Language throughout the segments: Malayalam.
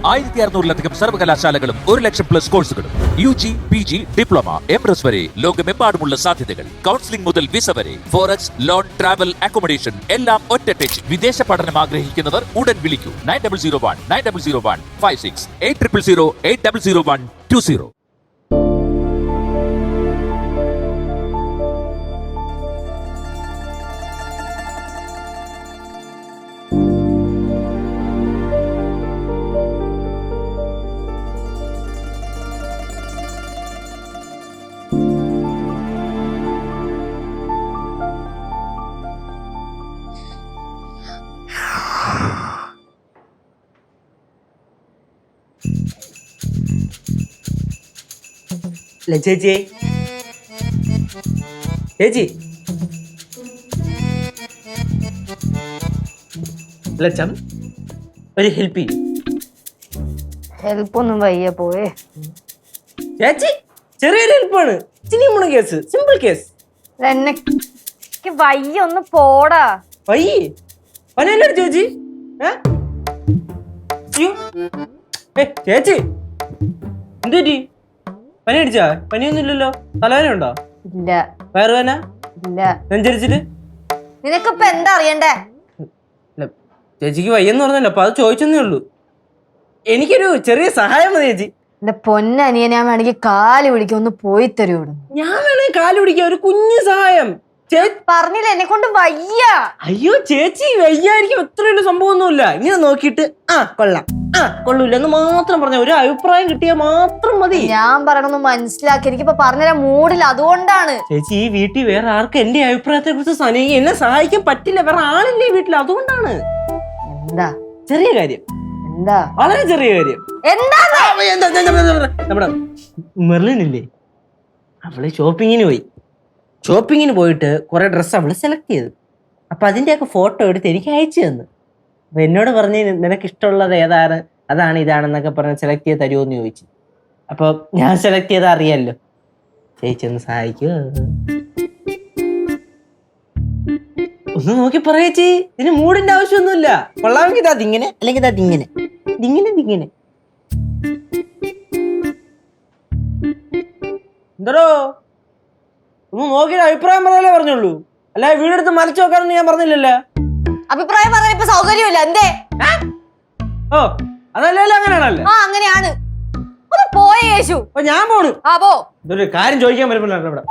1600-ലധികം സർവകലാശാലകളും 1,00,000+ കോഴ്സുകളും UG, PG, ഡിപ്ലോമ, MS വരെ ലോകമെമ്പാടുമുള്ള സാധ്യതകൾ. കൗൺസിലിംഗ് മുതൽ വിസ വരെ, ഫോറക്സ്, ലോൺ, ട്രാവൽ, അക്കോമഡേഷൻ എല്ലാം ഒറ്റ ടച്ച്. വിദേശ പഠനം ആഗ്രഹിക്കുന്നവർ ഉടൻ വിളിക്കൂ 9001 56 800120. ചേച്ചി ചേച്ചി ലച്ചം ഒരു ഹെൽപ്പ് ചെയ്യും. ഹെൽപ്പ് ഒന്നും വയ്യ പോയേ. ചേച്ചി ചെറിയൊരു ഹെൽപ്പാണ്. ചിനിമുണ കേസ്, സിമ്പിൾ കേസ്. എനിക്ക് വയ്യ, ഒന്ന് പോടാ. വയ്യേ പനല്ലേ ചേച്ചി? ചേച്ചി എന്തു പറ്റി? പനി അടിച്ചാ? പനിയൊന്നും ഇല്ലല്ലോ. തലവേന ഉണ്ടോ? ഇല്ല. വയറുവേന? ഇല്ല. നെഞ്ചരിച്ചിട്ട്? നിനക്കിപ്പോ എന്താ അറിയണ്ടേ? ചേച്ചിക്ക് വയ്യെന്ന് പറഞ്ഞല്ലോ, അപ്പൊ അത് ചോദിച്ചെന്നേ ഉള്ളൂ. എനിക്കൊരു ചെറിയ സഹായം മതി ചേച്ചി. എന്റെ പൊന്നനിയെ ഞാൻ വേണമെങ്കിൽ കാല് പിടിക്കും, ഒന്ന് പോയി തരൂടെ. ഞാൻ വേണമെങ്കിൽ കാല് പിടിക്കാം, ഒരു കുഞ്ഞു സഹായം. പറഞ്ഞില്ല എന്നെ കൊണ്ട് വയ്യ. അയ്യോ ചേച്ചി വയ്യായിരിക്കും, എത്ര വലിയ സംഭവമൊന്നുമില്ല. ഇങ്ങനെ നോക്കിയിട്ട് കൊള്ളാം കൊള്ളൂല എന്ന് മാത്രം പറഞ്ഞ ഒരു അഭിപ്രായം കിട്ടിയാൽ മാത്രം മതി. ഞാൻ പറയണൊന്ന് മനസ്സിലാക്കി, എനിക്കിപ്പോ പറഞ്ഞുതരാൻ മൂടില്ല, അതുകൊണ്ടാണ്. ചേച്ചി ഈ വീട്ടിൽ വേറെ ആർക്കും എന്റെ അഭിപ്രായത്തെ കുറിച്ച് എന്നെ സഹായിക്കാൻ പറ്റില്ല, വേറെ ആളില്ലേ വീട്ടിൽ, അതുകൊണ്ടാണ്. എന്താ ചെറിയ കാര്യം? എന്താ വളരെ ചെറിയ കാര്യം. എന്താ നമ്മുടെ മെർലിനില്ലേ, അവള് ഷോപ്പിങ്ങിന് പോയിട്ട് കുറെ ഡ്രസ്സ് അവള് സെലക്ട് ചെയ്തു. അപ്പൊ അതിന്റെയൊക്കെ ഫോട്ടോ എടുത്ത് എനിക്ക് അയച്ചു തന്നു. അപ്പൊ എന്നോട് പറഞ്ഞ് നിനക്ക് ഇഷ്ടമുള്ളത് ഏതാണ്, അതാണ് ഇതാണെന്നൊക്കെ പറഞ്ഞ് സെലക്ട് ചെയ്ത് തരുമോന്ന് ചോദിച്ചു. അപ്പൊ ഞാൻ സെലക്ട് ചെയ്താൽ അറിയാലോ. ചേച്ചി ഒന്ന് സഹായിക്കുമോ? ഒന്ന് നോക്കി പറയേച്ചി, ഇതിന് മൂടിന്റെ ആവശ്യമൊന്നുമില്ല. കൊള്ളാമെങ്കിൽ അതിങ്ങനെ, അല്ലെങ്കിൽ അതിങ്ങനെ, ഇതിങ്ങനെ എന്തോ ഒന്ന് നോക്കിയിട്ട് അഭിപ്രായം പറയാനേ പറഞ്ഞുള്ളൂ, അല്ല വീടെടുത്ത് മലച്ചു നോക്കാനൊന്നും ഞാൻ പറഞ്ഞില്ലല്ലോ. അഭിപ്രായം പറയാൻ ഇപ്പൊ സൗകര്യമില്ല. എന്തേ? ഓ അതല്ലല്ലോ, അങ്ങനെയാണല്ലോ. അങ്ങനെയാണ്. ഒന്ന് പോയ യേശു. ഞാൻ പോണു. പോ. ഇതൊരു കാര്യം ചോദിക്കാൻ പറ്റുമല്ലോ ഇവിടെ.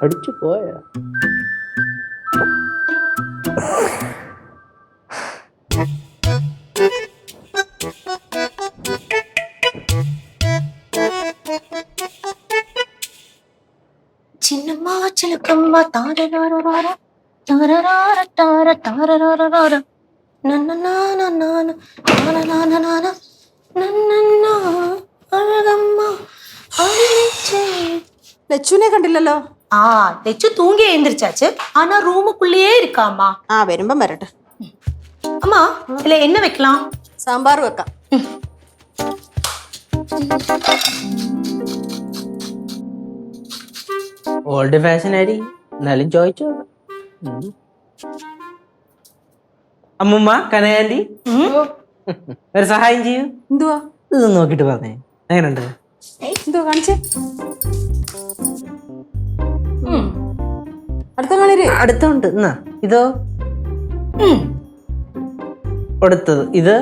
അടിച്ചു പോയാ చిన్నమ్మ చిలకమ్మ తారరార తారరార తార తారరార నన్ననాననాన నాననాననాన നന്നന്ന അഴകമ്മ അഴിച്ചേ. ലച്ചുവിനെ കണ്ടില്ലല്ലോ. ലച്ചു തൂങ്ങി എഴുந்திരിച്ചാச்சு. ஆனா ரூமுக்குள்ளேயே இருக்காமா. വരുമ്പം വരട്ടെ. அம்மா இதுல என்ன வைக்கலாம்? സാമ്പാർ വെക്കാം. ഓൾഡ് ഫാഷൻ ആയി, എന്നാലും ചോദിച്ചോ. അമ്മുമ്മ, കനയാൻറ്റി ഒരു സഹായം ചെയ്യൂ. എന്തുവാ? ഇത് നോക്കിട്ട് പറഞ്ഞേ, എങ്ങനെയുണ്ട്? എന്തുവാ കാണിച്ചേ? അടുത്ത കളര് അടുത്തുണ്ട്. എന്നാ ഇതോ കൊടുത്തത്, ഇത്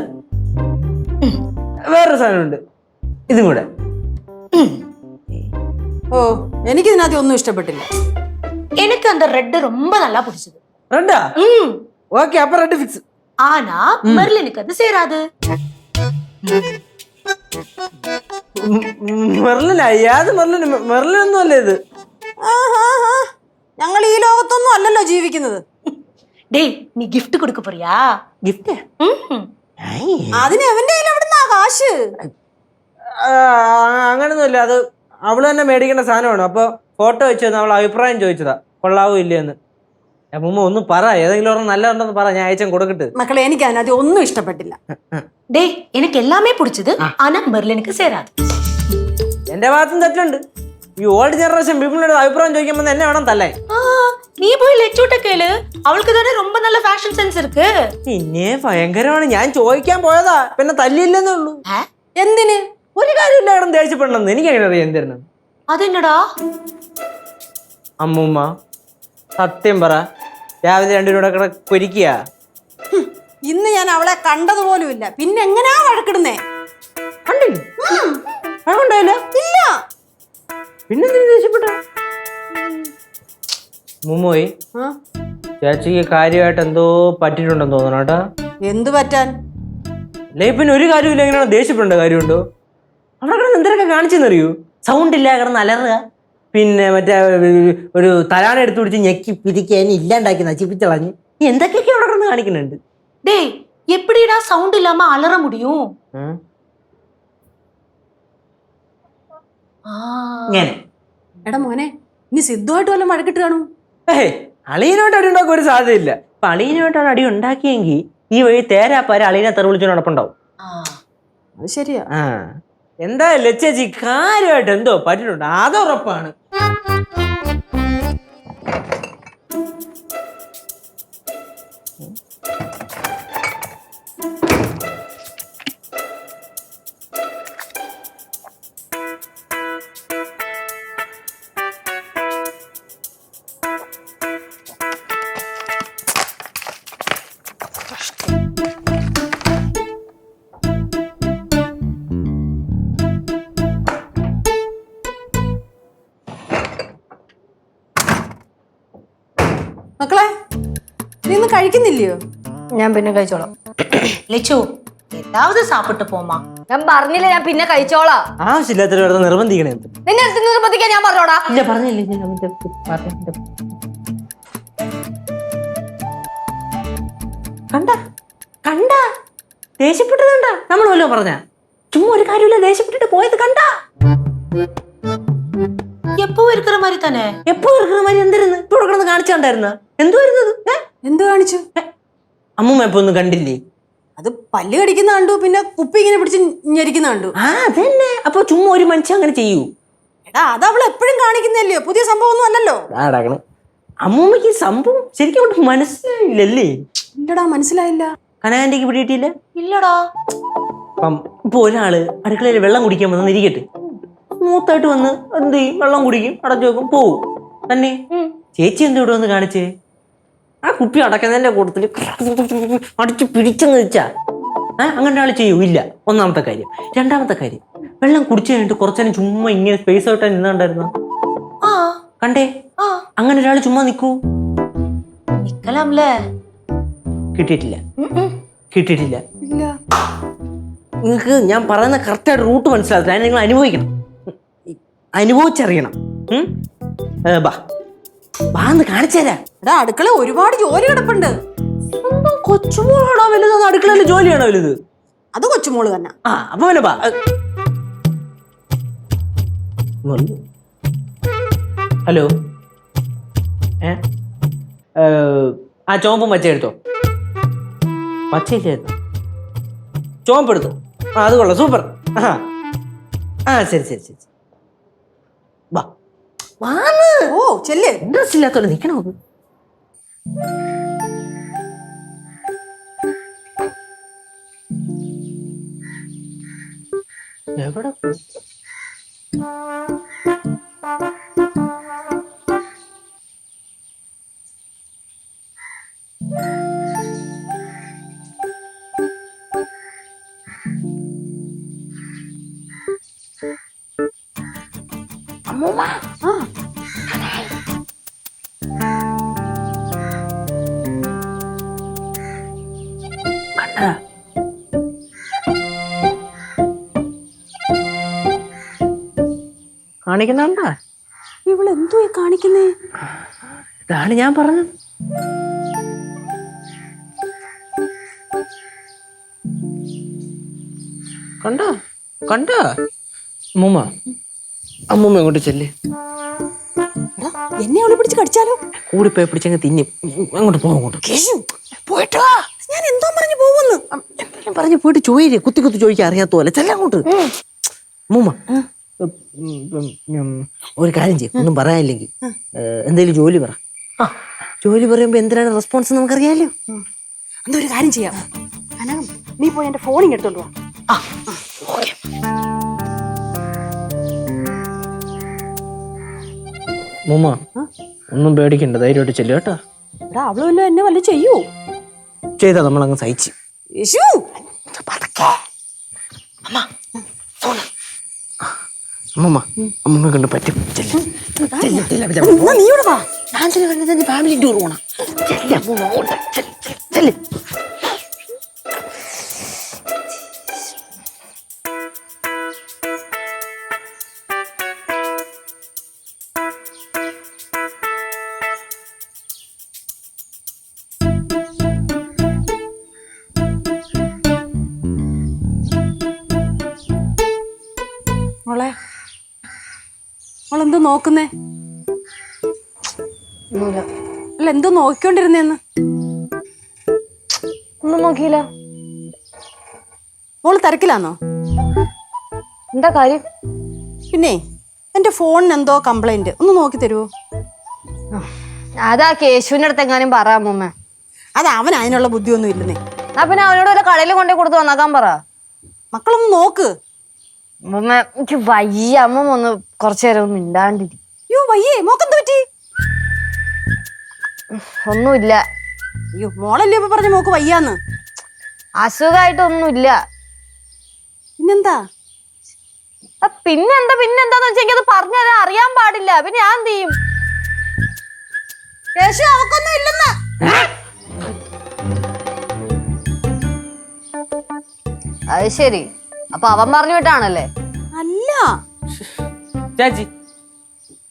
വേറൊരു സാധനമുണ്ട്, ഇതും കൂടെ. ഓ എനിക്കിതിനകത്ത് ഒന്നും ഇഷ്ടപ്പെട്ടില്ല. எனக்கு அந்த ரெட் ரொம்ப நல்லா பிடிச்சது. റെഡാ? ഓക്കെ, അപ്പൊ റെഡ് ഫിക്സ്. ஆனா மெர்லினுக்கு அது சேராது. മെർലിനാ? യാത് മെർലിൻ? മെർലിനൊന്നും അല്ലേ ഇത്. ഞങ്ങൾ ഈ ലോകത്തൊന്നും അല്ലല്ലോ ജീവിക്കുന്നത്. டேய் நீ gift கொடுக்க போறியா? ഗിഫ്റ്റ്? അതിന് അവന്റെ കയ്യിൽ എവിടുന്നാ കാശ്? അങ്ങനൊന്നുമില്ല, അത് അവള് തന്നെ മേടിക്കേണ്ട സാധനമാണ്. അപ്പൊ ഫോട്ടോ വെച്ചെന്ന് അവൾ അഭിപ്രായം ചോദിച്ചതാ, കൊള്ളാവോ ഇല്ലെന്ന്. അമ്മൂമ്മ ഒന്നും പറ, ഏതെങ്കിലും ഒരെണ്ണം നല്ലതുണ്ടെന്ന് പറ, ഞാൻ അയച്ചാൽ കൊടുക്കട്ട്. മക്കളെ എനിക്ക് അതിനകത്ത് ഒന്നും ഇഷ്ടപ്പെട്ടില്ല. டேய் எனக்கு எல்லாமே பிடிச்சது ஆனா மெர்லினுக்கு சேராது. എന്റെ ഭാഗത്തും തെറ്റുണ്ട്. ഈ ഓൾഡ് ജനറേഷൻ പീപ്പിളിനോട് അഭിപ്രായം ചോദിക്കുമ്പോൾ എന്നെ വേണം തല്ലേ. நீ போய் லெச்சூட்ட கேளு, அவளுக்கு தானே ரொம்ப நல்ல ஃபேஷன் சென்ஸ் இருக்கு. പിന്നെ ഭയങ്കരമാണ്. ഞാൻ ചോദിക്കാൻ പോയതാ, പിന്നെ തല്ലിയില്ലെന്നേ ഉള്ളൂ. എന്തിന്? ഒരു കാര്യമില്ല കിടന്ന് ദേഷ്യപ്പെടണമെന്ന്. എനിക്ക് അങ്ങനെ അറിയാം എന്തിനാണ്. അതെന്നടാ? അമ്മൂമ്മ സത്യം പറ, രാവിലെ രണ്ടിനൂടെ കൂടെ പൊരിക്കുക. ഇന്ന് ഞാൻ അവളെ കണ്ടതുപോലുമില്ല, പിന്നെ എങ്ങനെയാ വഴക്കിടുന്നേ? കണ്ടില്ല? വഴക്കുണ്ടായില്ല? ഇല്ല. പിന്നെ ദേഷ്യപ്പെട്ട മുമ്മോയി ചേച്ചിക്ക് കാര്യമായിട്ട് എന്തോ പറ്റിയിട്ടുണ്ടെന്ന് തോന്നണം കേട്ടാ. എന്തു പറ്റാൻ? അല്ലേ പിന്നെ ഒരു കാര്യമില്ല, എങ്ങനെയാണ് ദേഷ്യപ്പെടേണ്ട കാര്യമുണ്ടോ? അവിടെ കിടന്ന് എന്തൊക്കെ കാണിച്ചെന്നറിയൂ? സൗണ്ട് ഇല്ല, കിടന്ന് അലറുക, പിന്നെ മറ്റേ ഒരു തലാണ എടുത്തു പിടിച്ച് ഞെക്കി പിരിക്കാൻ ഇല്ലാണ്ടാക്കി നശിപ്പിച്ചളഞ്ഞ് എന്തൊക്കെയൊക്കെ അവിടെ കിടന്ന് കാണിക്കുന്നുണ്ട്. டேய் எப்படிடா சவுண்ட் இல்லாம அலற முடியும்? ഇങ്ങനെ എടാ മോനെ, ഇനി സിദ്ധുവായിട്ട് വല്ലതും വഴക്കിട്ട് കാണും. അളിയനോട്ട് അടി ഉണ്ടാക്കാൻ ഒരു സാധ്യതയില്ല. അപ്പൊ അളിയനോട്ടാണ് അടി ഉണ്ടാക്കിയെങ്കിൽ ഈ വഴി തേരാപ്പാര അളിയനെ തെറി വിളിച്ചോണ്ട് നടപ്പുണ്ടാവും. അത് ശരിയാ. എന്തായാലും ചേച്ചി കാര്യമായിട്ട് എന്തോ പറ്റിയിട്ടുണ്ട്, അതുറപ്പാണ്. മക്കളെ, നീ ഒന്നും കഴിക്കുന്നില്ലയോ? ഞാൻ പിന്നെ കഴിച്ചോളാം. லெச்சு ஏதாவது சாப்பிட்டு போமா. ഞാൻ പറഞ്ഞില്ല, ഞാൻ പിന്നെ കഴിച്ചോളാം. ആവശ്യമില്ലാത്ത നിർബന്ധിക്കണേ. നിന്നെ നിർബന്ധിക്കാൻ ഞാൻ പറഞ്ഞോടാ? ഇല്ല, പറഞ്ഞില്ലേ. കണ്ട കണ്ട ദേഷ്യപ്പെട്ടത് കണ്ട? നമ്മൾ വല്ലോ പറഞ്ഞ ചുമ്മാ ഒരു കാര്യമില്ല, ദേഷ്യപ്പെട്ടിട്ട് പോയത് കണ്ട? எப்பவும் இருக்கிற மாதிரி தானே? എപ്പോ இருக்கிற மாதிரி എന്തായിരുന്നു? ഇപ്പൊ കിടന്ന് കാണിച്ചാണ്ടായിരുന്ന എന്തുവായിരുന്നത്? എന്ത് കാണിച്ചു? അമ്മൂമ്മ എപ്പോ ഒന്നും കണ്ടില്ലേ? അത് പല്ല് കടിക്കുന്ന കണ്ടു, പിന്നെ കുപ്പി ഇങ്ങനെ പിടിച്ച് ഞെരിക്കുന്ന കണ്ടു. അതന്നെ. അപ്പൊ ചുമ്മാ ഒരു മനുഷ്യൻ അങ്ങനെ ചെയ്യൂ? എടാ, അത് അവൾ എപ്പോഴും കാണിക്കുന്നല്ലോ, പുതിയ സംഭവം ഒന്നും അല്ലല്ലോ. അമ്മൂമ്മക്ക് ഈ സംഭവം ശരിക്കും അങ്ങോട്ട് മനസ്സിലായില്ലല്ലേ? ഇല്ലടാ, മനസ്സിലായില്ല. കനകാന്റിക്ക് പിടിയിട്ടില്ല? இல்லடா. അപ്പം ഇപ്പൊ ഒരാള് അടുക്കളയിൽ വെള്ളം കുടിക്കാൻ വന്ന് ഇരിക്കട്ടെ, മൂത്തായിട്ട് വന്ന് എന്ത് ചെയ്യും? വെള്ളം കുടിക്കും, അടച്ചു വെക്കും, പോവും തന്നെ. ചേച്ചി എന്താ ഇവിടെ വന്ന് കാണിച്ചേ? ആ കുപ്പി അടക്കുന്നതിന്റെ കൂട്ടത്തിൽ അടിച്ച് പിടിച്ചെന്ന് വെച്ചാ അങ്ങനെ ആള് ചെയ്യൂ? ഇല്ല. ഒന്നാമത്തെ കാര്യം. രണ്ടാമത്തെ കാര്യം, വെള്ളം കുടിച്ചു കഴിഞ്ഞിട്ട് കുറച്ചേരം ചുമ്മാ ഇങ്ങനെ സ്പേസ് ഔട്ടാൻ നിന്നുണ്ടായിരുന്ന കണ്ടേ? അങ്ങനെ ഒരാൾ ചുമ്മാ നിക്കൂ? നിക്കലാംല. കിട്ടിയിട്ടില്ല. നിങ്ങൾക്ക് ഞാൻ പറയുന്ന കറക്റ്റായിട്ട് റൂട്ട് മനസ്സിലാക്കുക. അതിനെ നിങ്ങൾ അനുഭവിക്കണം, അനുഭവിച്ചറിയണം. ബാന്ന് കാണിച്ചേരാ. എടാ, അടുക്കള ഒരുപാട് ജോലി കിടപ്പുണ്ട്. കൊച്ചുമോളാണോ വലുത്? അടുക്കളയിൽ ജോലിയാണോ വലുത്? അത് കൊച്ചുമോള് തന്നെ. അപ്പൊ പിന്നെ ബാ. ഹലോ, ആ ചോമ്പും പച്ച എടുത്തോ. പച്ചയില്ലായിരുന്നു, ചോമ്പ് എടുത്തോ. അത് കൊള്ളാം, സൂപ്പർ. ശരി. ഓ ചെല്ല്. ഇൻട്രസ്റ്റ് ഇല്ലാത്തോണ്ട് നിക്കണോ? എവിടെ അമ്മൂമ്മ? കണ്ട? കാണിക്കുന്നുണ്ടാ? ഇവളെന്തോ കാണിക്കുന്നേ? ഇതാണ് ഞാൻ പറഞ്ഞത്. കണ്ട അമ്മൂമ്മ, അമ്മൂമ്മ അങ്ങോട്ട് ചെല്ല്. എടാ, എന്നെ അവളെ പിടിച്ച് കടിച്ചാലോ? കൂടിപ്പോയി പിടിച്ചങ്ങ് തിന്നും. അങ്ങോട്ട് പോ, അങ്ങോട്ട് പോയിട്ട് വാ. ഞാൻ എന്തോ പറഞ്ഞു പോകുന്നു. എന്തെങ്കിലും പറഞ്ഞു പോയിട്ട് ചോദില്ലേ, കുത്തി കുത്തി ചോദിക്കാൻ അറിയാത്ത പോലെ. ചെല്ല അങ്ങോട്ട്. അമ്മൂമ്മ ഒരു കാര്യം ചെയ്യും, ഒന്നും പറയാനില്ലെങ്കിൽ എന്തെങ്കിലും ജോലി പറ. ജോലി പറയുമ്പോ എന്തിനാണ് റെസ്പോൺസ് നമുക്കറിയാലോ. എന്താ ഒരു കാര്യം ചെയ്യാം, അനകം നീ പോയി എന്റെ ഫോണിങ് എടുത്തോണ്ട് വാ. മൂമ്മ ഒന്നും പേടിക്കണ്ട, ധൈര്യമായിട്ട് ചെല്ലു കേട്ടോ. എടാ അവളുമല്ലോ എന്നെ വല്ല ചെയ്യൂ. ചെയ്താ നമ്മളങ്ങ് സഹിച്ചു. യേശു അമ്മമ്മ അമ്മമ്മ കൊണ്ട് പറ്റും. നീ ഇവിടെ വാ. ഫാമിലി ടൂർ പോണം. മോളെ മോളെന്തോ നോക്കുന്നേ? അല്ല എന്തോ നോക്കിക്കൊണ്ടിരുന്നേന്ന്? ഒന്നും നോക്കിയില്ല. മോള് തിരക്കിലാന്നോ? എന്താ കാര്യം? പിന്നെ എന്റെ ഫോണിന് എന്തോ കംപ്ലൈന്റ്, ഒന്ന് നോക്കി തരുമോ? അതാ കേശുവിന്റെ അടുത്ത് എങ്ങാനും പറ അമ്മൂമ്മ. അത് അവൻ അതിനുള്ള ബുദ്ധിയൊന്നും ഇല്ലെന്നേ. ആ പിന്നെ അവനോട് വല്ല കടയിൽ കൊണ്ടേ കൊടുത്ത് വന്നാക്കാൻ പറ. മക്കളൊന്ന് നോക്ക്. അമ്മൂമ്മ എനിക്ക് വയ്യ. അമ്മൂമ്മ ഒന്ന് കുറച്ചു നേരം ഒന്ന് മിണ്ടാണ്ടിരി. അയ്യോ വയ്യേ, മോക്കെന്ത് പറ്റി? ഒന്നുമില്ല. അയ്യോ മോളല്ലേ ഇപ്പൊ പറഞ്ഞ മോക്ക് വയ്യാന്ന്. അസുഖമായിട്ടൊന്നുമില്ല. പിന്നെന്താ? പിന്നെന്താന്ന് വെച്ചാൽ എനിക്കത് പറഞ്ഞു തരാൻ അറിയാൻ പാടില്ല. പിന്നെ ഞാൻ എന്ത് ചെയ്യും? അവക്കൊന്നും ഇല്ലെന്ന്. അത് ശരി, അപ്പൊ അവൻ പറഞ്ഞു വിട്ടാണല്ലേ? അല്ല ചേച്ചി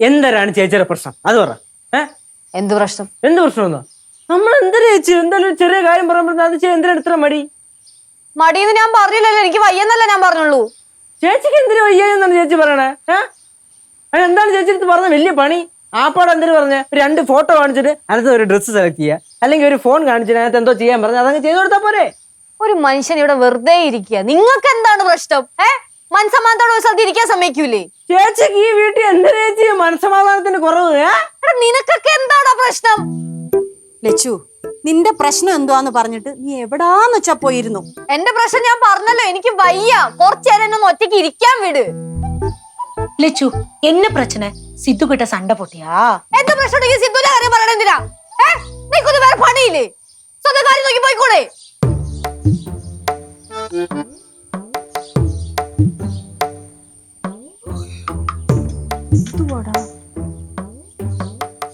എന്തരാണ് ചേച്ചിയുടെ പ്രശ്നം അത് പറ. എന്ത് പ്രശ്നം? എന്ത് പ്രശ്നം? നമ്മൾ എന്തൊരു ചേച്ചി എന്തായാലും ഒരു ചെറിയ കാര്യം പറയുമ്പോൾ അത് എന്തിനാ ഇത്ര മടി? മടിയെന്ന് ഞാൻ പറഞ്ഞില്ലല്ലോ, എനിക്ക് വയ്യെന്നല്ല ഞാൻ പറഞ്ഞുള്ളൂ. ചേച്ചിക്ക് എന്തിനു വയ്യെന്നാണ് ചേച്ചി പറയണേ? എന്താണ് ചേച്ചി അടുത്ത് പറഞ്ഞ വലിയ പണി? ആപ്പാട് എന്തിനു പറഞ്ഞ 2 ഫോട്ടോ കാണിച്ചിട്ട് അതിനകത്ത് ഒരു ഡ്രസ്സ് സെലക്ട് ചെയ്യുക, അല്ലെങ്കിൽ ഒരു ഫോൺ കാണിച്ചിട്ട് അതിനകത്ത് എന്തോ ചെയ്യാൻ പറഞ്ഞ അതങ്ങ് ചെയ്തു കൊടുത്താ പോരെ? ഒരു മനുഷ്യൻ ഇവിടെ വെറുതെ ഇരിക്കുക. നിങ്ങൾക്ക് എന്താണ് പ്രശ്നം? മനസ്സമാനത്തോടെ ഒരു സ്ഥലത്ത് ഇരിക്കാൻ സമ്മതിക്കൂലേ? ചേച്ചിക്ക് ഈ വീട്ടിൽ എന്താ ചേച്ചി മനസ്സമാധാനത്തിന് കുറവ്? നിനക്കൊക്കെ എന്താണോ പ്രശ്നം? ലച്ചു, നിന്റെ പ്രശ്നം എന്തുവാന്ന് പറഞ്ഞിട്ട് നീ എവിടാന്ന് വെച്ചാ പോയിരുന്നു? എന്റെ പ്രശ്നം ഞാൻ പറഞ്ഞല്ലോ, എനിക്ക് വയ്യ. കുറച്ചേരം എന്നെ ഒന്ന് ഒറ്റയ്ക്ക് ഇരിക്കാൻ വിട്. லெச்சு என்ன பிரச்சனை? சித்து கிட்ட சண்டை போட்டியா? എന്താ പ്രശ്നം ഉണ്ടെങ്കിൽ സിദ്ധുവിന്റെ കാര്യം പറയണ എന്തിനാ? നിനക്കൊന്നും വേറെ പണിയില്ലേ? സ്വന്തം കാര്യം നോക്കി പോയിക്കൂടെ?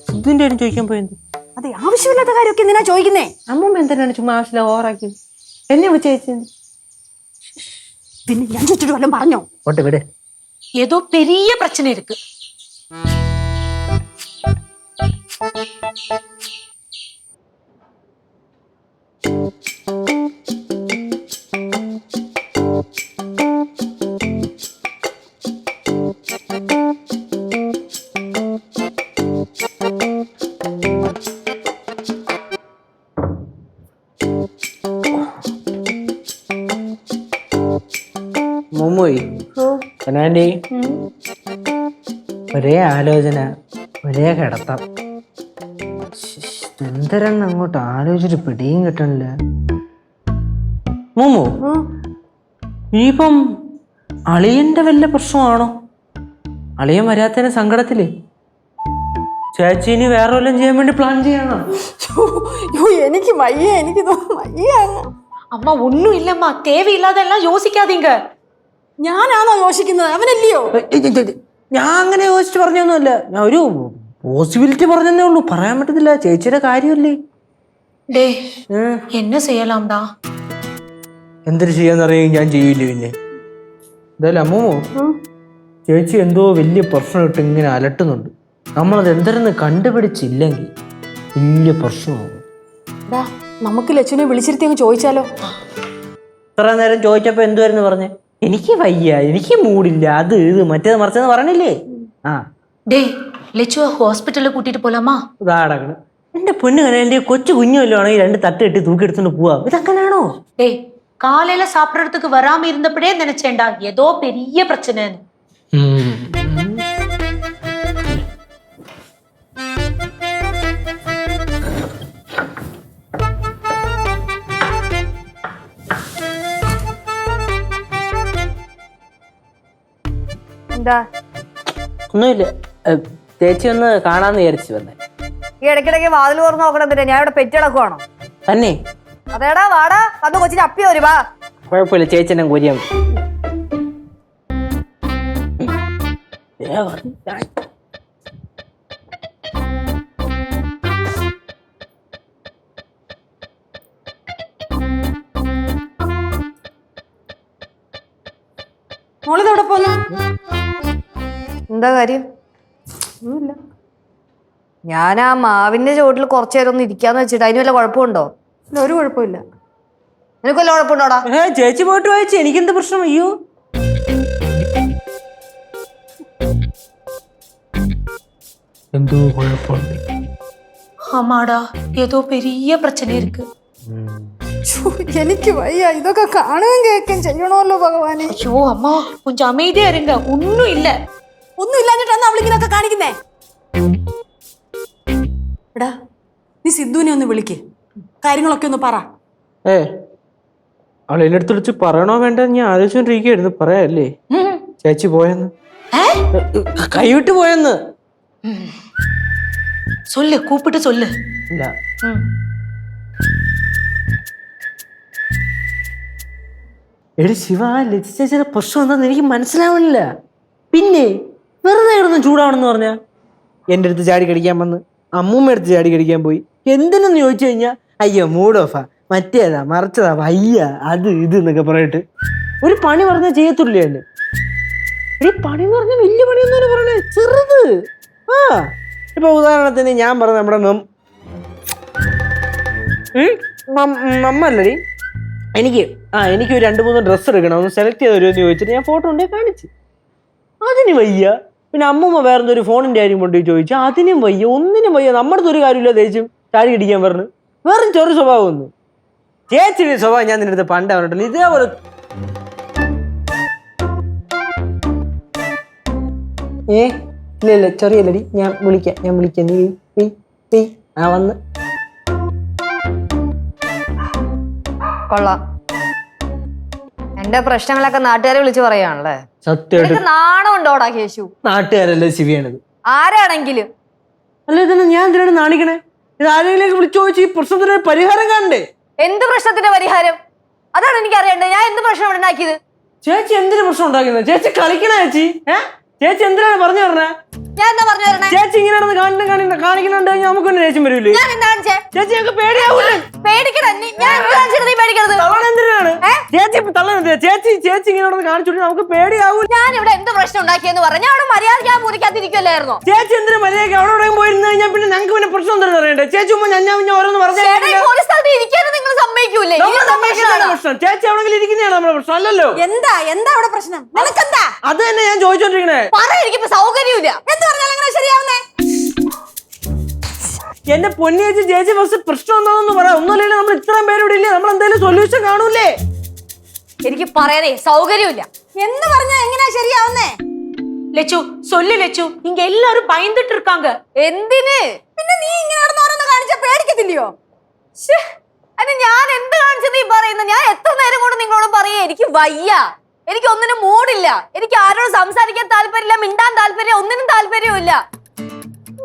സിദ്ധുവിന്റെ കാര്യം ചോദിക്കാൻ പോയത്? അതെ, ആവശ്യമില്ലാത്ത കാര്യമൊക്കെ എന്തിനാ ചോദിക്കുന്നേ? അമ്മമ്മ എന്തിനാണ് ചുമ്മാ ആവശ്യമില്ല ഓവറാക്കിയത്? എന്നെ ചേച്ചി പിന്നെ ഞാൻ ചുറ്റിട്ട് വല്ലതും പറഞ്ഞോ? ഓട്ടെ വിട്. ஏதோ பெரிய பிரச்சனை இருக்கு. മുമ്പോയി കനാൻഡി ഒരേ ആലോചന, ഒരേ കിടത്തം. എന്തരാണ് അങ്ങോട്ട് ആലോചിച്ചിട്ട് പിടിയും കിട്ടണില്ല. മോമോ ഇനിയിപ്പം അളിയന്റെ വല്ല പ്രശ്നമാണോ? അളിയൻ വരാത്തതിന് സങ്കടത്തില് ചേച്ചിന് വേറെ വല്ലതും ചെയ്യാൻ വേണ്ടി പ്ലാൻ ചെയ്യണോ? എനിക്ക് വയ്യ, എനിക്ക് വയ്യ. அம்மா ஒண்ணும் இல்லம்மா, தேவையில்லாதெல்லாம் யோசிக்காதீங்க. ഞാനാണോ യോഷിക്കുന്നത്? അവനല്ലയോ? ഞാൻ അങ്ങനെ യോജിച്ച് പറഞ്ഞൊന്നുമല്ല, ഞാൻ ഒരു പോസിബിലിറ്റി പറഞ്ഞതേ ഉള്ളൂ. പറയാൻ പറ്റത്തില്ല, ചേച്ചിയുടെ കാര്യമല്ലേ. டே என்ன செய்யலாம்டா? എന്തൊരു ചെയ്യാന്നറിയാം ഞാൻ ചെയ്യില്ല. പിന്നെ എന്തായാലും അമ്മോ ചേച്ചി എന്തോ വലിയ പ്രശ്നം ഇട്ട് ഇങ്ങനെ അലട്ടുന്നുണ്ട്. നമ്മളത് എന്തരെന്ന് കണ്ടുപിടിച്ചില്ലെങ്കിൽ വലിയ പ്രശ്നമാകും. നമുക്ക് ലച്ചുവിനെ വിളിച്ചിരുത്തി അങ്ങ് ചോദിച്ചാലോ? ഇത്ര നേരം ചോദിച്ചപ്പോ എന്തുവായിരുന്നു പറഞ്ഞേ? എനിക്ക് വയ്യ, എനിക്ക് മൂടില്ല, അത് ഇത് മറ്റേത് മറിച്ചെന്ന് പറഞ്ഞില്ലേ. ആ டேய் லெச்சுவ ஹாஸ்பிட்டல்ல கூட்டிட்டு போலாமா? ഇതാ അടക്കണം. എന്റെ പൊന്നു കനന്റെ കൊച്ചു കുഞ്ഞു വല്ലതും ആണെങ്കിൽ 2 തട്ട് കെട്ടി തൂക്കി എടുത്തോണ്ട് പോവാ. ഇതങ്ങനാണോ? டேய் காலையில சாப்பிடறதுக்கு வராம இருந்தப்படே நினைச்சேன்டா ஏதோ பெரிய பிரச்சனைன்னு. എന്താ? ഒന്നുമില്ല, ചേച്ചി ഒന്ന് കാണാന്ന് വിചാരിച്ചു വന്നേ. ഈ ഇടയ്ക്കിടയ്ക്ക് വാതിൽ തുറന്ന് നോക്കണം. പിന്നെ ഞാൻ ഇവിടെ പെറ്റ് കിടക്കുവാണോ? തന്നെ അതേടാ വാടാ, അത് കൊച്ചിന് അപ്പി വരും. വാ. കുഴപ്പമില്ല, ചേച്ചി എന്നെ കൊരിയാ. മോളിതെവിടെ പോന്നു? എന്താ കാര്യം? ഞാൻ ആ മാവിന്റെ ചുവട്ടിൽ കുറച്ചു നേരം ഒന്ന് ഇരിക്കാന്ന് വെച്ചിട്ട് അതിന് വല്ല കുഴപ്പമുണ്ടോ? ഒരു കുഴപ്പമില്ല. നിനക്ക് വല്ല കുഴപ്പമുണ്ടോടാ? ചേച്ചി പോയിട്ട് വായിച്ചു, എനിക്കെന്ത് പ്രശ്നം? അയ്യോ എന്തോ കുഴപ്പമുണ്ട്. ஆமாடா ஏதோ பெரிய பிரச்சனை இருக்கு. എനിക്ക് വയ്യ, ഇതൊക്കെ കാണുകയും കേൾക്കുകയും ചെയ്യണമല്ലോ ഭഗവാനെ. ஐயோ அம்மா கொஞ்சம் அமைதியா இருங்க, ஒன்னும் இல்ல. ഒന്നും ഇല്ലാഞ്ഞിട്ടാണ് അവളിങ്ങനൊക്കെ കാണിക്കുന്നേ. എടാ നീ സിദ്ധുവിനെ ഒന്ന് വിളിക്ക്, കാര്യങ്ങളൊക്കെ ഒന്ന് പറ. അവൾ എന്റെ അടുത്ത് വിളിച്ച് പറയണോ വേണ്ട ഞാൻ ആലോചിച്ചോണ്ടിരിക്കുകയായിരുന്നു. പറയാല്ലേ ചേച്ചി പോയെന്ന്, കൈവിട്ട് പോയെന്ന്. சொல்லு, கூப்பிட்டு சொல்லு. ഇല്ല എടി ശിവ, ലജ്ജ ചേച്ചിയുടെ പ്രശ്നം എന്താന്ന് എനിക്ക് മനസ്സിലാവണില്ല. പിന്നെ വെറുതെ കിടന്ന് ചൂടാവണമെന്ന് പറഞ്ഞാ എൻ്റെ അടുത്ത് ചാടി കടിക്കാൻ വന്ന്, അമ്മൂമ്മ അടുത്ത് ചാടി കടിക്കാൻ പോയി. എന്തിനെന്ന് ചോദിച്ചു കഴിഞ്ഞാൽ അയ്യോ മൂഡ് ഓഫാ, മറ്റേതാ മറിച്ചതാ, വയ്യ, അത് ഇത് എന്നൊക്കെ പറഞ്ഞിട്ട് ഒരു പണി പറഞ്ഞാൽ ചെയ്യത്തില്ലേ എന്നെ. ഈ പണി എന്ന് പറഞ്ഞാൽ വലിയ പണിയൊന്നും പറയണേ, ചെറുത്. ആ ഇപ്പൊ ഉദാഹരണത്തിന് ഞാൻ പറഞ്ഞ നമ്മുടെ മമ്മല്ലടി, എനിക്ക് ഒരു 2-3 ഡ്രസ്സ് എടുക്കണം, ഒന്ന് സെലക്ട് ചെയ്ത് വരുമെന്ന് ചോദിച്ചിട്ട് ഞാൻ ഫോട്ടോ ഉണ്ടേ കാണിച്ചു. അതിന് വയ്യ. പിന്നെ അമ്മൂമ്മ വേറെ ഒരു ഫോണിന്റെ കാര്യം കൊണ്ടുപോയി ചോദിച്ചു, അതിനും വയ്യ. ഒന്നിനും വയ്യ. നമ്മുടെ അടുത്ത് ഒരു കാര്യമില്ല, തേച്ചും ചാടി ഇടിക്കാൻ പറഞ്ഞു. വേറെ ചെറു സ്വഭാവം ഒന്നും. ചേച്ചിയുടെ സ്വഭാവം ഞാൻ നിന്റെ അടുത്ത് പണ്ട് പറഞ്ഞിട്ടില്ല. ഇതേപോലെ ഇല്ല ചെറിയല്ലടി, ഞാൻ വിളിക്കാം നീ ആ വന്ന്. കൊള്ളാം. എന്റെ പ്രശ്നങ്ങളൊക്കെ നാട്ടുകാരെ വിളിച്ച് പറയാണല്ലേ? സത്യമായിട്ട് നാണം ഉണ്ടോടാ കേശു? നാട്ടുകാരല്ലേ ശിവിയാണത്. ആരാണെങ്കിലും അല്ല, ഇതന്നെ ഞാൻ എന്തിനാണ് നാണിക്കണേ? ഇത് ആരെങ്കിലും വിളിച്ചു ചോദിച്ചു ഈ പ്രശ്നത്തിന് പരിഹാരം കാണണ്ടേ? എന്ത് പ്രശ്നത്തിന്റെ പരിഹാരം? അതാണ് എനിക്ക് അറിയേണ്ടത്. ഞാൻ എന്ത് പ്രശ്നം ഉണ്ടാക്കിയത്? ചേച്ചി എന്തിനു പ്രശ്നം ഉണ്ടാക്കുന്നത്? ചേച്ചി കളിക്കണ ചേച്ചി. ചേച്ചി എന്തിനാണ് പറഞ്ഞു പറഞ്ഞേ? ഞാൻ എന്താ പറഞ്ഞു തരണേ? ചേച്ചി ഇങ്ങനെ കാണിക്കുന്നുണ്ട് നമുക്ക് തന്നെ ദേഷ്യം വരൂലേ? ഞാൻ എന്താണ് ചേച്ചി ഞങ്ങൾക്ക് പേടിയാവൂലേ? തള്ളനെന്തിനാണ് ചേച്ചി തള്ളനെന്തിനാ? ചേച്ചി ഇങ്ങനെ കാണിച്ചോണ്ട് നമുക്ക് പേടിയാവൂല. ഞാൻ ഇവിടെ എന്ത് പ്രശ്നം ഉണ്ടാക്കിയെന്ന് പറഞ്ഞു? ഞാൻ അവിടെ മര്യാദ ഞാൻ മുറിക്കാതിരിക്കുമല്ലായിരുന്നോ? ചേച്ചി എന്തിനാ മര്യാദയ്ക്ക് അവിടെ എവിടെയും പോയിരുന്നു കഴിഞ്ഞാൽ പിന്നെ ഞങ്ങൾക്ക് പിന്നെ പ്രശ്നം എന്താണെന്ന് അറിയണ്ടേ? ചേച്ചി ഞാൻ ഓരോന്ന് പറഞ്ഞു നിങ്ങൾ സമ്മതിക്കൂലേ? പ്രശ്നം ചേച്ചി എവിടെങ്കിലും ഇരിക്കുന്നതാണ് നമ്മുടെ പ്രശ്നം അല്ലല്ലോ. എന്താ അവിടെ പ്രശ്നം? നിനക്കെന്താ? അത് തന്നെ ഞാൻ ചോദിച്ചോണ്ടിരിക്കണേ. എനിക്കിപ്പോ സൗകര്യമില്ല. എന്ത് പറഞ്ഞാലും എങ്ങനെ ശരിയാവുന്നേ? എന്റെ പൊന്നിയേച്ചി, ചേച്ചി ഫസ്റ്റ് പ്രശ്നം എന്താണെന്ന് പറയാം. ഒന്നുമില്ല, നമ്മൾ ഇത്രയും പേര് ഇവിടെ ഇല്ലേ, നമ്മൾ എന്തെങ്കിലും സൊല്യൂഷൻ കാണൂലേ? എനിക്ക് പറയാനേ സൗകര്യമില്ല. എന്ന് പറഞ്ഞാ എങ്ങനെയാ ശരിയാവുന്നേ? லெச்சு சொல்லு லெச்சு, இங்க எல்லாரும் பயந்துட்டு இருக்காங்க. എന്തിന്? പിന്നെ നീ ഇങ്ങനെ നടന്ന് ഓരോന്ന് കാണിച്ചാ പേടിക്കത്തില്ലയോ? അതിന് ഞാൻ എന്ത് കാണിച്ചത് ഈ പറയുന്നത്? ഞാൻ എത്ര നേരം കൊണ്ട് നിങ്ങളോട് പറയാ എനിക്ക് വയ്യ, എനിക്ക് ഒന്നിനും മൂടില്ല, എനിക്ക് ആരോടും സംസാരിക്കാൻ താല്പര്യമില്ല, മിണ്ടാൻ താല്പര്യം, ഒന്നിനും താല്പര്യമില്ല.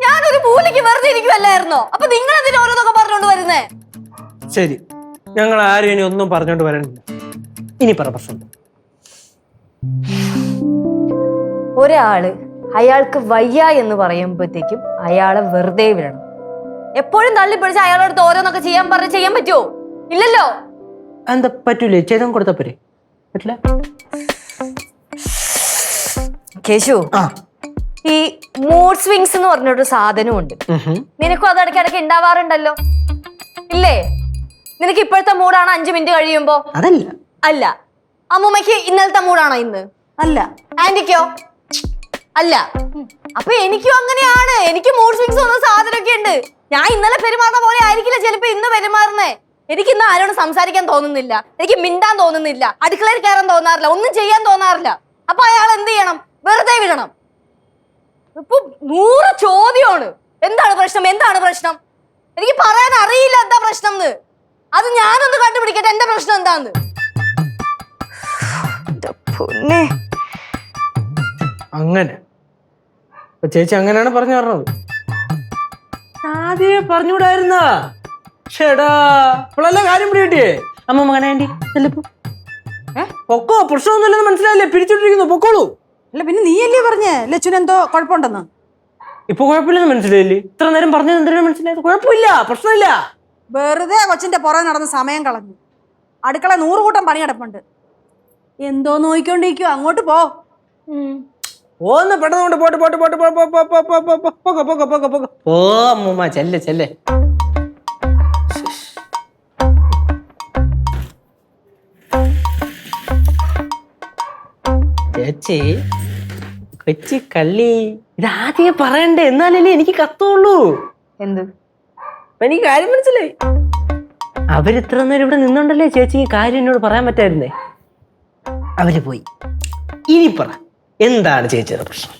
ഞാനൊരു മൂലയ്ക്ക് വെറുതെ ഇരിക്കുവല്ലായിരുന്നോ? അപ്പൊ നിങ്ങൾ എന്തിനാ ഓരോന്നൊക്കെ പറഞ്ഞോണ്ട് വരുന്നേ? ശരി, ഞങ്ങൾ ആരും ഇനി ഒന്നും പറഞ്ഞോണ്ട് വരണില്ല. ഇനി പറ പ്രശ്നം. ഒരാള് അയാൾക്ക് വയ്യ എന്ന് പറയുമ്പോഴത്തേക്കും അയാളെ വെറുതെ വിടണം. എപ്പോഴും തള്ളിപ്പിടിച്ച് അയാളുടെ അടുത്ത് ഓരോന്നൊക്കെ ചെയ്യാൻ പറഞ്ഞ് ചെയ്യാൻ പറ്റുമോ? ഇല്ലല്ലോ. എന്താ പറ്റൂലേ? ചെയ്താൽ കൊടുത്താ പോരെ? പറ്റില്ല. കേശു, ഈ മൂഡ് സ്വിങ്സ് എന്ന് പറഞ്ഞൊരു സാധനമുണ്ട്. നിനക്കും അത് ഇടയ്ക്കിടയ്ക്ക് ഉണ്ടാവാറുണ്ടല്ലോ ഇല്ലേ? നിനക്ക് ഇപ്പോഴത്തെ മൂഡാണ് 5 മിനിറ്റ് കഴിയുമ്പോ? അതല്ല അല്ല, അമ്മൂമ്മയ്ക്ക് ഇന്നലത്തെ മൂടാണോ ഇന്ന്? അല്ല. ആന്റിക്കോ? അല്ല. അപ്പൊ എനിക്കും അങ്ങനെയാണ്. എനിക്ക് മൂഡ് സ്വിങ്സ് വന്ന സാധനമൊക്കെ ഉണ്ട്. ഞാൻ ഇന്നലെ പെരുമാറുന്ന പോലെ ആയിരിക്കില്ല ചിലപ്പോ ഇന്ന് പെരുമാറുന്നേ. എനിക്ക് ഇന്ന് ആരോടും സംസാരിക്കാൻ തോന്നുന്നില്ല, എനിക്ക് മിണ്ടാൻ തോന്നുന്നില്ല, അടുക്കളയിൽ കയറാൻ തോന്നാറില്ല, ഒന്നും ചെയ്യാൻ തോന്നാറില്ല. അപ്പൊ അയാൾ എന്ത് ചെയ്യണം? വെറുതെ വിടണം. ഇപ്പൊ 100 ചോദ്യമാണ്. എന്താണ് പ്രശ്നം, എന്താണ് പ്രശ്നം? എനിക്ക് പറയാൻ അറിയില്ല എന്താ പ്രശ്നം എന്ന്. അത് ഞാനൊന്ന് കണ്ടുപിടിക്കട്ടെ എന്റെ പ്രശ്നം എന്താന്ന്. അങ്ങനെ ചേച്ചി അങ്ങനെയാണ് പറഞ്ഞു പറഞ്ഞത്. ആദ്യമേ പറഞ്ഞുകൂടായിരുന്നാ? ഷേടാ ഇപ്പോഴല്ലേ കാര്യം പിടികിട്ടിയേ. അമ്മ മകനെ ആന്റി ചെല്ലപ്പോ പൊക്കോ, പ്രശ്നമൊന്നുമില്ലെന്ന് മനസ്സിലായില്ലേ? പിരിച്ചിട്ടിരിക്കുന്നു, പൊക്കോളൂ. അല്ല പിന്നെ നീയല്ലേ പറഞ്ഞേ ലച്ചുനെന്തോ കുഴപ്പമുണ്ടെന്ന്? ഇപ്പൊ കുഴപ്പമില്ലെന്ന് മനസ്സിലായില്ലേ? ഇത്ര നേരം പറഞ്ഞത് എന്തിനാ മനസ്സിലായത്? കുഴപ്പമില്ല, പ്രശ്നമില്ല. വെറുതെ കൊച്ചിന്റെ പുറകെ നടന്ന് സമയം കളഞ്ഞു. അടുക്കള 100 കൂട്ടം പണി കിടപ്പുണ്ട്. എന്തോ നോക്കിക്കൊണ്ടിരിക്കുവോ, അങ്ങോട്ട് പോ. ഒന്ന് പെട്ടെന്ന് പോട്ട് ഓ അമ്മൂമ്മ ചെല്ലേ ചെല്ലേ. ചേച്ചി കൊച്ചി കള്ളി, ഇതാദ്യമേ പറയണ്ടേ, എന്നാലല്ലേ എനിക്ക് കത്തുള്ളൂ. എന്ത്? എനിക്ക് കാര്യം മനസ്സിലായി. അവരിത്ര നേരം ഇവിടെ നിന്നുണ്ടല്ലേ ചേച്ചി കാര്യം എന്നോട് പറയാൻ പറ്റായിരുന്നേ. അവര് പോയി. ഇനി പറ, എന്താണ് ചേച്ചിയുടെ പ്രശ്നം?